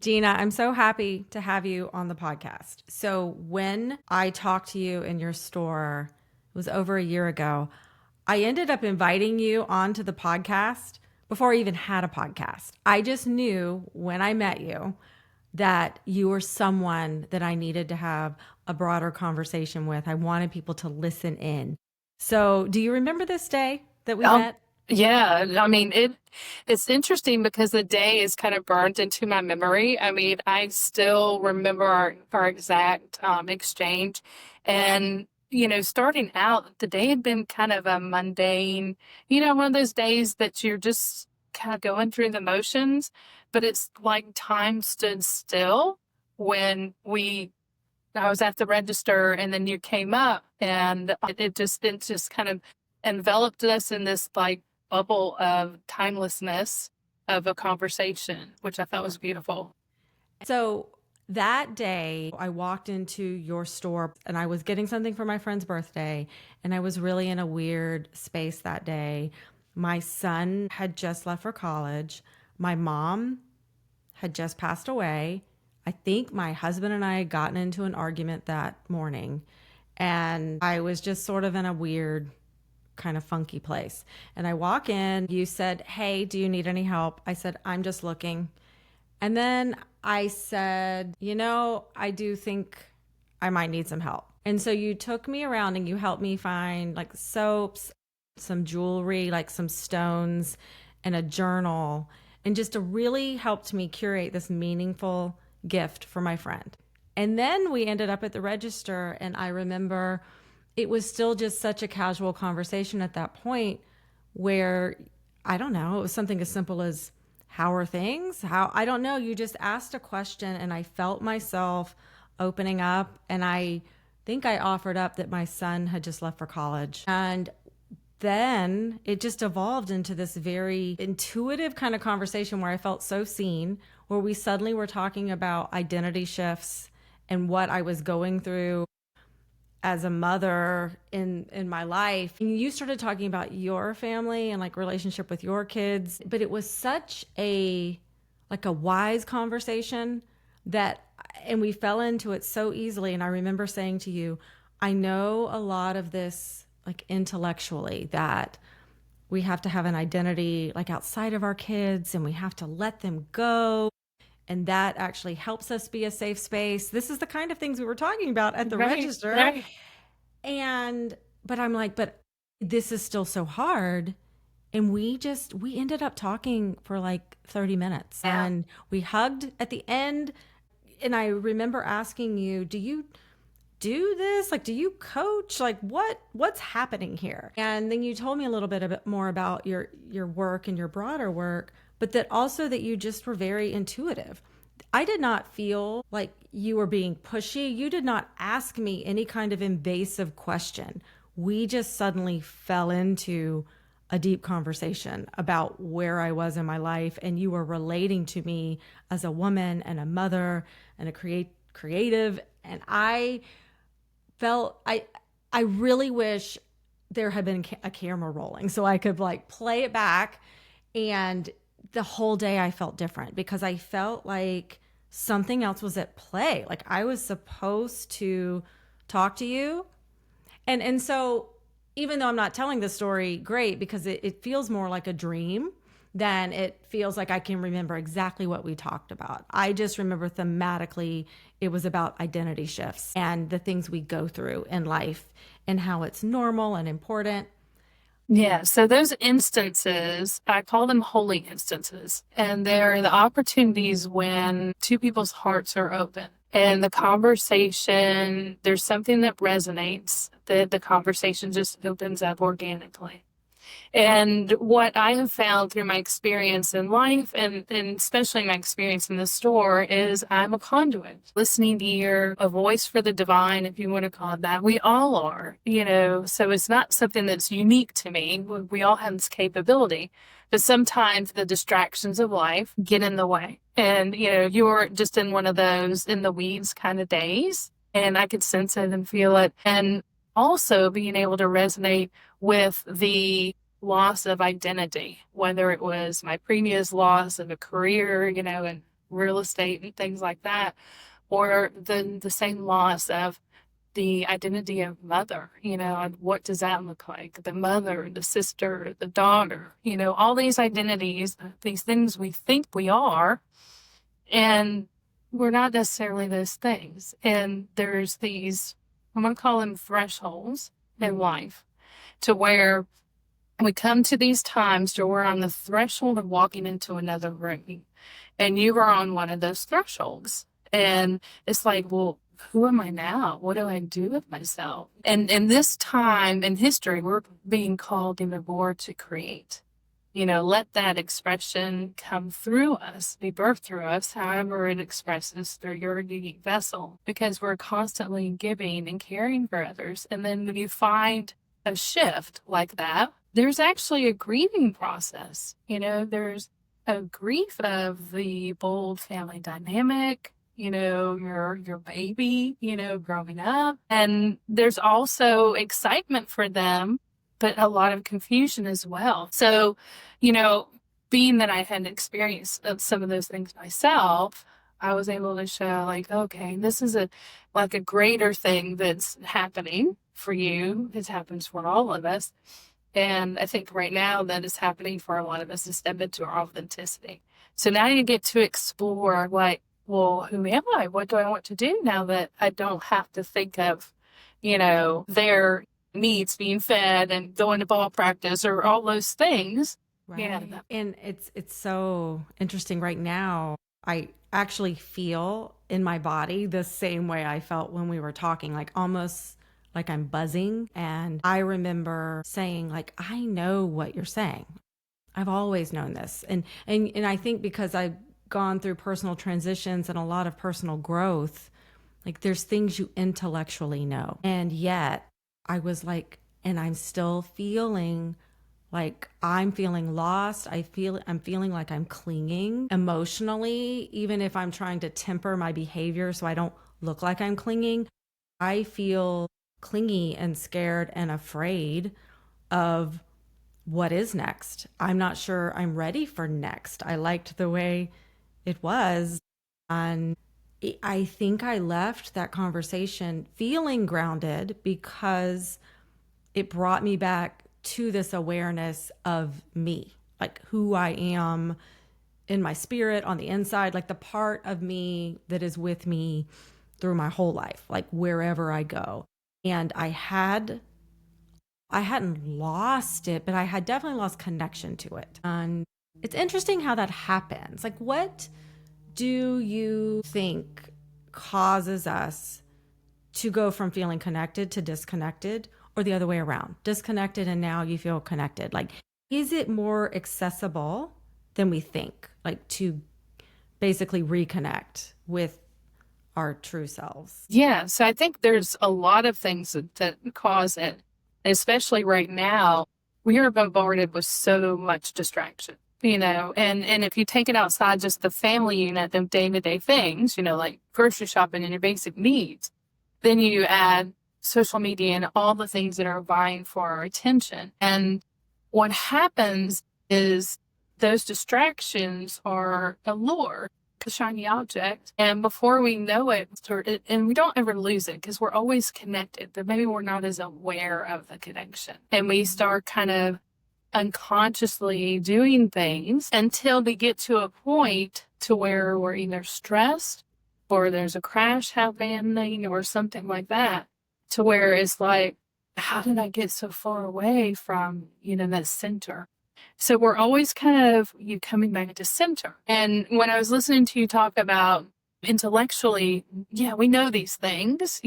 Gina, I'm so happy to have you on the podcast. So, when I talked to you in your store, it was over a year ago, I ended up inviting you onto the podcast before I even had a podcast. I just knew when I met you that you were someone that I needed to have a broader conversation with. I wanted people to listen in. So, do you remember this day that we Um, met? yeah, I mean it's interesting because the day is kind of burned into my memory. I mean, I still remember our exact exchange. And starting out, the day had been kind of a mundane, one of those days that you're just kind of going through the motions, but it's like time stood still when we I was at the register and then you came up, and it just kind of enveloped us in this like bubble of timelessness of a conversation, which I thought was beautiful. So that day, I walked into your store and I was getting something for my friend's birthday, and I was really in a weird space that day. My son had just left for college. My mom had just passed away. I think my husband and I had gotten into an argument that morning, and I was just sort of in a weird, kind of funky place. And I walk in, you said, "Hey, do you need any help?" I said, "I'm just looking." And then I said, I do think I might need some help. And so you took me around and you helped me find like soaps, some jewelry, like some stones, and a journal, and just to really helped me curate this meaningful gift for my friend. And then we ended up at the register, and I remember it was still just such a casual conversation at that point where I don't know, it was something as simple as, how are things? How, I don't know. You just asked a question and I felt myself opening up. And I think I offered up that my son had just left for college. And then it just evolved into this very intuitive kind of conversation where I felt so seen, where we suddenly were talking about identity shifts and what I was going through as a mother in my life. And you started talking about your family and like relationship with your kids, but it was such a like a wise conversation that, and we fell into it so easily. And I remember saying to you, I know a lot of this like intellectually, that we have to have an identity like outside of our kids and we have to let them go, and that actually helps us be a safe space. This is the kind of things we were talking about at the Right, register. right. And, but I'm like, but this is still so hard. And we ended up talking for like 30 minutes, Yeah. and we hugged at the end. And I remember asking you, do you do this? Like, do you coach? Like, what's happening here? And then you told me a bit more about your work and your broader work, but that also that you just were very intuitive. I did not feel like you were being pushy. You did not ask me any kind of invasive question. We just suddenly fell into a deep conversation about where I was in my life, and you were relating to me as a woman and a mother and a creative. And I really wish there had been a camera rolling so I could like play it back. And the whole day I felt different because I felt like something else was at play. Like I was supposed to talk to you. And so even though I'm not telling the story great because it feels more like a dream than it feels like I can remember exactly what we talked about. I just remember thematically it was about identity shifts and the things we go through in life and how it's normal and important. Yeah, so those instances, I call them holy instances, and they're the opportunities when two people's hearts are open. And the conversation, there's something that resonates, that the conversation just opens up organically. And what I have found through my experience in life, and especially my experience in the store, is I'm a conduit, listening ear, a voice for the divine, if you want to call it that. We all are, so it's not something that's unique to me. We all have this capability, but sometimes the distractions of life get in the way. And, you're just in one of those in the weeds kind of days, and I could sense it and feel it. And also being able to resonate with the loss of identity, whether it was my previous loss of a career, and real estate and things like that, or the same loss of the identity of mother, and what does that look like? The mother, the sister, the daughter, all these identities, these things we think we are, and we're not necessarily those things. And there's these, I'm going to call them thresholds in life, to where we come to these times to where we're on the threshold of walking into another room, and you are on one of those thresholds. And it's like, well, who am I now? What do I do with myself? And in this time in history, we're being called even more to create. Let that expression come through us, be birthed through us, however it expresses through your unique vessel, because we're constantly giving and caring for others. And then when you find a shift like that, there's actually a grieving process. There's a grief of the bold family dynamic, your baby, growing up. And there's also excitement for them, but a lot of confusion as well. So, being that I had experienced some of those things myself, I was able to show like, okay, this is a greater thing that's happening for you. It happens for all of us. And I think right now that is happening for a lot of us, to step into our authenticity. So now you get to explore, like, well, who am I? What do I want to do now that I don't have to think of, their needs being fed and going to ball practice or all those things. Right. Yeah. And it's so interesting right now. I actually feel in my body the same way I felt when we were talking, like almost like I'm buzzing. And I remember saying, like, I know what you're saying. I've always known this. And I think because I've gone through personal transitions and a lot of personal growth, like there's things you intellectually know. And yet I was like, and I'm still feeling like I'm feeling lost. I'm feeling like I'm clinging emotionally, even if I'm trying to temper my behavior so I don't look like I'm clinging. I feel clingy and scared and afraid of what is next. I'm not sure I'm ready for next. I liked the way it was. And I think I left that conversation feeling grounded because it brought me back to this awareness of me, like who I am in my spirit on the inside, like the part of me that is with me through my whole life, like wherever I go. And I hadn't lost it, but I had definitely lost connection to it. And it's interesting how that happens. Like, what do you think causes us to go from feeling connected to disconnected, or the other way around? Disconnected and now you feel connected. Like, is it more accessible than we think, like to basically reconnect with our true selves? Yeah. So I think there's a lot of things that cause it, especially right now. We are bombarded with so much distraction, and if you take it outside just the family unit of day-to-day things, like grocery shopping and your basic needs, then you add social media and all the things that are vying for our attention. And what happens is those distractions are a lure, a shiny object. And before we know it, and we don't ever lose it because we're always connected, but maybe we're not as aware of the connection. And we start kind of unconsciously doing things until we get to a point to where we're either stressed or there's a crash happening or something like that, to where it's like, how did I get so far away from, that center? So we're always kind of coming back to center. And when I was listening to you talk about intellectually, yeah, we know these things,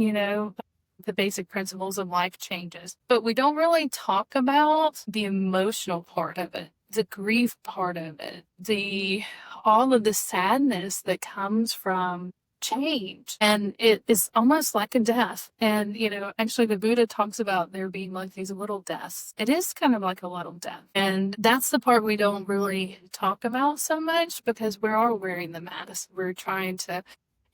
the basic principles of life changes, but we don't really talk about the emotional part of it, the grief part of it, all of the sadness that comes from change. And it is almost like a death. And, actually the Buddha talks about there being like these little deaths. It is kind of like a little death. And that's the part we don't really talk about so much because we're all wearing the mask. We're trying to,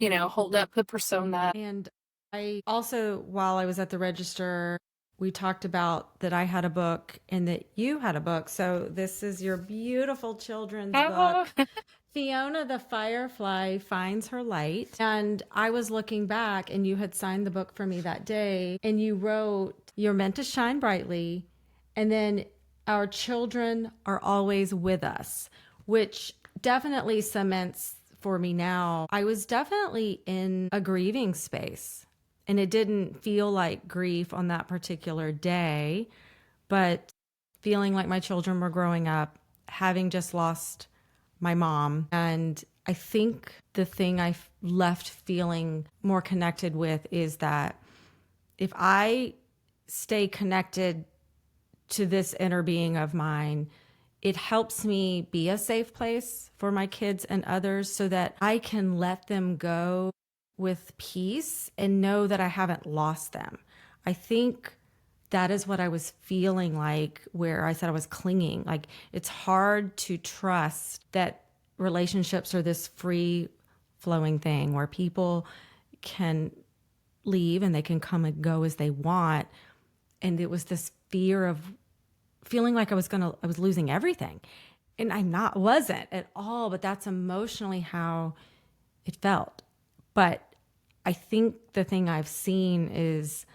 hold up the persona. And I also, while I was at the register, we talked about that I had a book and that you had a book. So this is your beautiful children's book. Fiona the Firefly finds her light. And I was looking back, and you had signed the book for me that day, and you wrote, "You're meant to shine brightly." And then, "Our children are always with us," which definitely cements for me now. I was definitely in a grieving space, and it didn't feel like grief on that particular day, but feeling like my children were growing up, having just lost my mom. And I think the thing I left feeling more connected with is that if I stay connected to this inner being of mine, it helps me be a safe place for my kids and others so that I can let them go with peace and know that I haven't lost them. I think that is what I was feeling like, where I said I was clinging. Like, it's hard to trust that relationships are this free flowing thing where people can leave and they can come and go as they want. And it was this fear of feeling like I was losing everything. And wasn't at all, but that's emotionally how it felt. But I think the thing I've seen is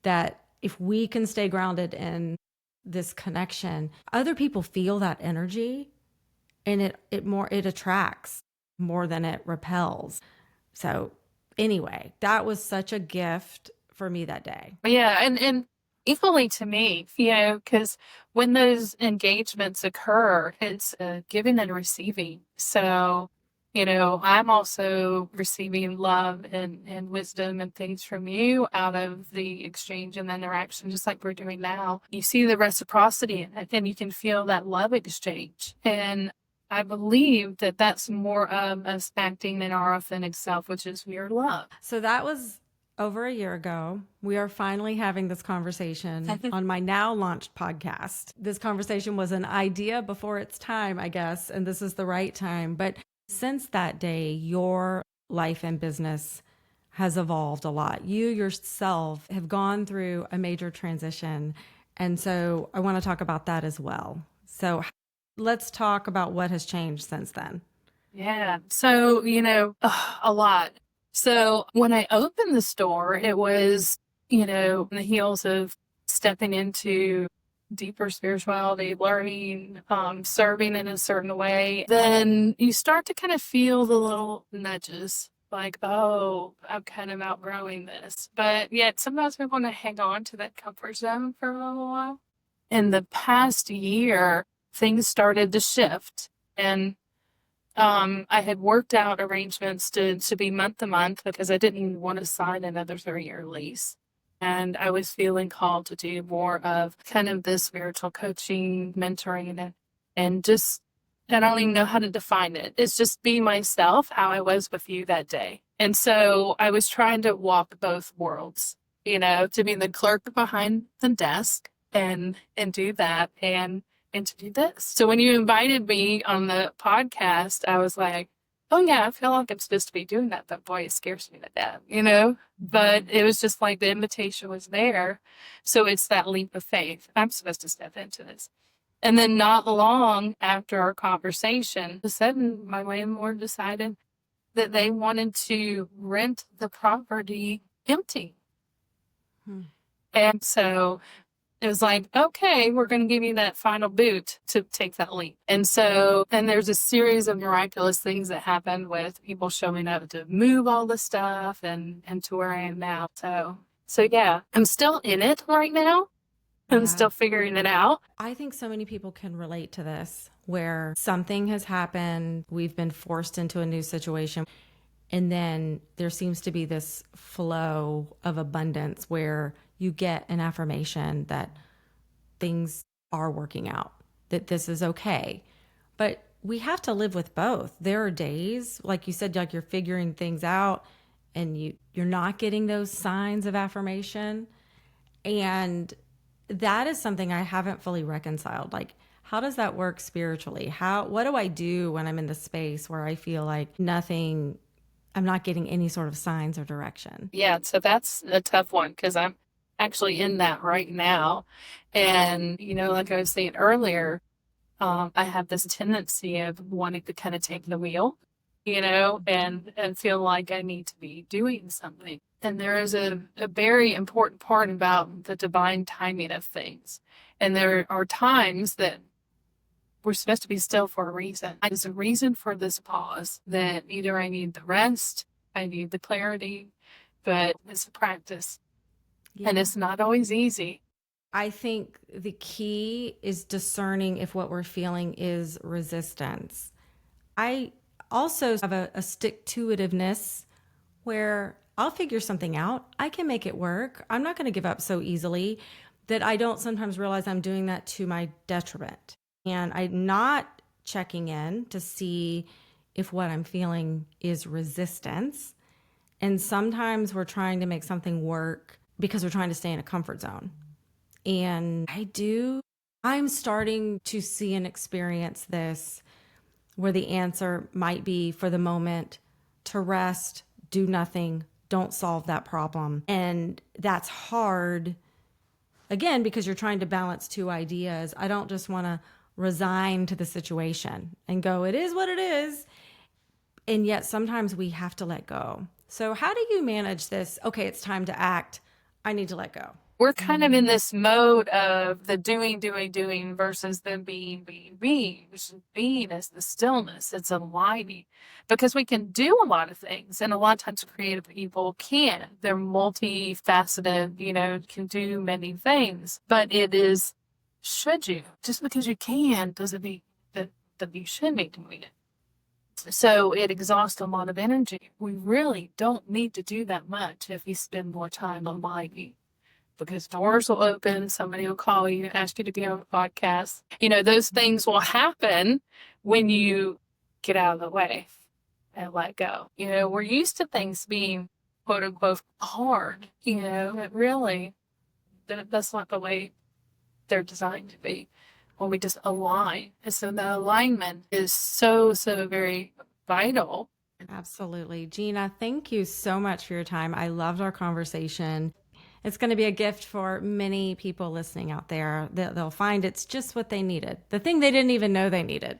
that if we can stay grounded in this connection, other people feel that energy, and it attracts more than it repels. So anyway, that was such a gift for me that day. Yeah, and equally to me, because when those engagements occur, it's giving and receiving. So, I'm also receiving love and wisdom and things from you out of the exchange and the interaction, just like we're doing now. You see the reciprocity in it, and you can feel that love exchange. And I believe that that's more of us acting in our authentic self, which is we are love. So that was over a year ago. We are finally having this conversation on my now launched podcast. This conversation was an idea before its time, I guess, and this is the right time. But since that day, your life and business has evolved a lot. You yourself have gone through a major transition. And so I want to talk about that as well. So let's talk about what has changed since then. Yeah. So, a lot. So when I opened the store, it was, in the heels of stepping into deeper spirituality, learning, serving in a certain way. Then you start to kind of feel the little nudges like, oh, I'm kind of outgrowing this. But yet sometimes we want to hang on to that comfort zone for a little while. In the past year, things started to shift. And I had worked out arrangements to be month to month because I didn't want to sign another 3-year lease. And I was feeling called to do more of kind of this spiritual coaching, mentoring, and just, I don't even know how to define it. It's just be myself, how I was with you that day. And so I was trying to walk both worlds, to be the clerk behind the desk and do that and to do this. So when you invited me on the podcast, I was like, oh yeah, I feel like I'm supposed to be doing that, but boy, it scares me to death. But it was just like the invitation was there. So it's that leap of faith. I'm supposed to step into this. And then not long after our conversation, all of a sudden my landlord decided that they wanted to rent the property empty. And so it was like, okay, we're going to give you that final boot to take that leap. And there's a series of miraculous things that happened with people showing up to move all the stuff and to where I am now. So yeah, I'm still in it right now. I'm still figuring it out. I think so many people can relate to this, where something has happened, we've been forced into a new situation, and then there seems to be this flow of abundance where you get an affirmation that things are working out, that this is okay. But we have to live with both. There are days, like you said, like you're figuring things out and you're not getting those signs of affirmation. And that is something I haven't fully reconciled. Like, how does that work spiritually? What do I do when I'm in the space where I feel like I'm not getting any sort of signs or direction? Yeah, so that's a tough one because I'm actually in that right now. And, like I was saying earlier, I have this tendency of wanting to kind of take the wheel, and feel like I need to be doing something. And there is a very important part about the divine timing of things. And there are times that we're supposed to be still for a reason. There's a reason for this pause, that either I need the rest, I need the clarity, but it's a practice. Yeah. And it's not always easy. I think the key is discerning if what we're feeling is resistance. I also have a stick-to-itiveness where I'll figure something out. I can make it work. I'm not going to give up so easily that I don't sometimes realize I'm doing that to my detriment. And I'm not checking in to see if what I'm feeling is resistance. And sometimes we're trying to make something work because we're trying to stay in a comfort zone. And I'm starting to see and experience this where the answer might be for the moment to rest, do nothing, don't solve that problem. And that's hard, again, because you're trying to balance two ideas. I don't just want to resign to the situation and go, it is what it is. And yet sometimes we have to let go. So how do you manage this? Okay, it's time to act. I need to let go. We're kind of in this mode of the doing versus the being. Being is the stillness. It's aligning, because we can do a lot of things, and a lot of times creative people can. They're multifaceted, can do many things, but it is, should you? Just because you can doesn't mean that you should be doing it. So it exhausts a lot of energy. We really don't need to do that much if we spend more time aligning. Because doors will open, somebody will call you, ask you to be on a podcast. Those things will happen when you get out of the way and let go. We're used to things being quote unquote hard, but really that's not the way they're designed to be. When we just align. And so the alignment is so very vital. Absolutely. Gina, thank you so much for your time. I loved our conversation. It's going to be a gift for many people listening out there. They'll find it's just what they needed, the thing they didn't even know they needed.